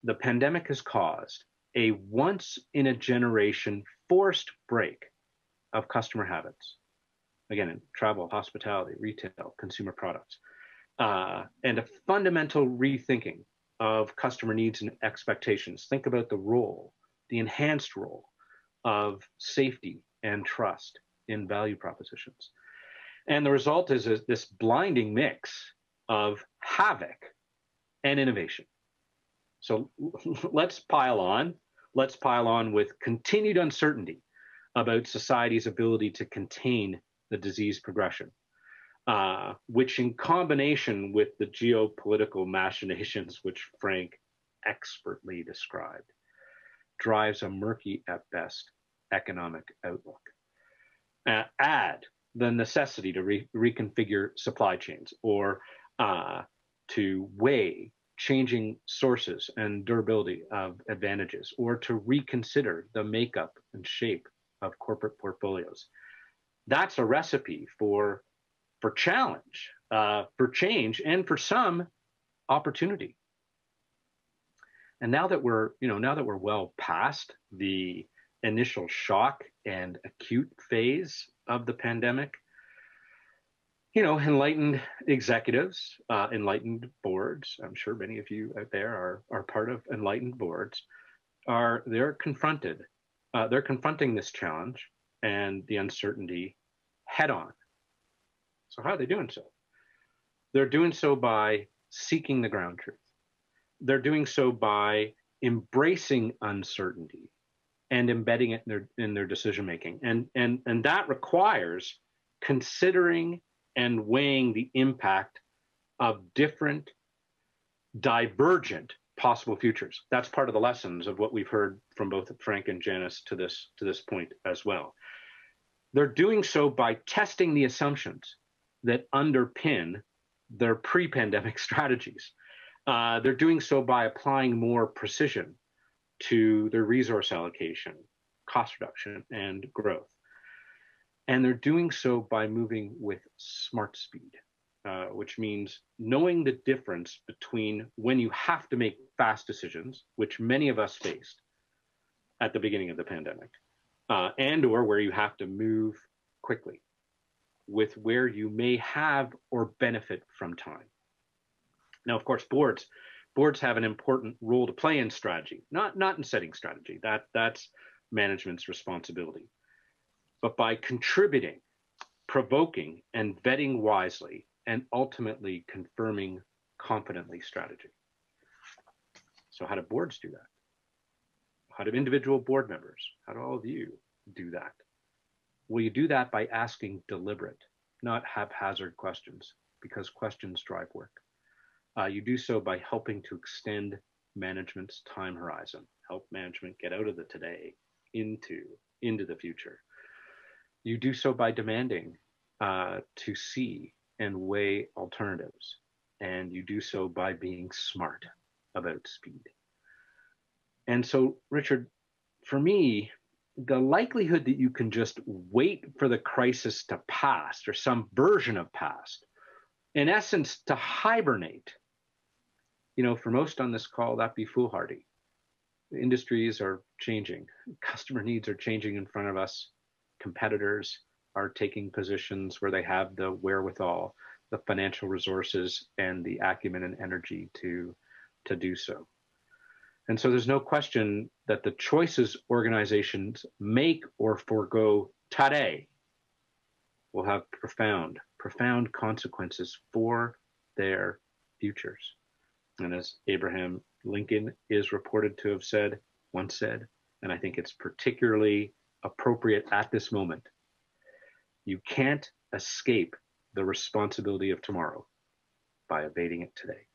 the pandemic has caused a once-in-a-generation forced break of customer habits. Again, in travel, hospitality, retail, consumer products, and a fundamental rethinking of customer needs and expectations. Think about the role, the enhanced role of safety and trust in value propositions. And the result is this blinding mix of havoc and innovation. So let's pile on. Let's pile on with continued uncertainty about society's ability to contain the disease progression, which in combination with the geopolitical machinations which Frank expertly described, drives a murky at best economic outlook. Add the necessity to reconfigure supply chains or to weigh changing sources and durability of advantages, or to reconsider the makeup and shape of corporate portfolios. That's a recipe for challenge, for change, and for some opportunity. And now that we're well past the initial shock and acute phase of the pandemic, enlightened executives, enlightened boards, I'm sure many of you out there are part of enlightened boards, they're confronting this challenge and the uncertainty head on. So how are they doing so? They're doing so by seeking the ground truth. They're doing so by embracing uncertainty and embedding it in their decision making. And that requires considering and weighing the impact of different, divergent possible futures. That's part of the lessons of what we've heard from both Frank and Janice to this point as well. They're doing so by testing the assumptions that underpin their pre-pandemic strategies. They're doing so by applying more precision to their resource allocation, cost reduction, and growth. And they're doing so by moving with smart speed, which means knowing the difference between when you have to make fast decisions, which many of us faced at the beginning of the pandemic, and or where you have to move quickly, with where you may have or benefit from time. Now, of course, boards have an important role to play in strategy, not in setting strategy. That's management's responsibility. But by contributing, provoking, and vetting wisely, and ultimately confirming confidently strategy. So how do boards do that? How do individual board members, how do all of you do that? Well, you do that by asking deliberate, not haphazard questions, because questions drive work. You do so by helping to extend management's time horizon, help management get out of the today into the future. You do so by demanding to see and weigh alternatives, and you do so by being smart about speed. And so, Richard, for me, the likelihood that you can just wait for the crisis to pass, or some version of past, in essence, to hibernate, for most on this call, that'd be foolhardy. The industries are changing. Customer needs are changing in front of us. Competitors are taking positions where they have the wherewithal, the financial resources, and the acumen and energy to do so. And so there's no question that the choices organizations make or forego today will have profound consequences for their futures. And as Abraham Lincoln is reported to have once said, and I think it's particularly appropriate at this moment, you can't escape the responsibility of tomorrow by evading it today.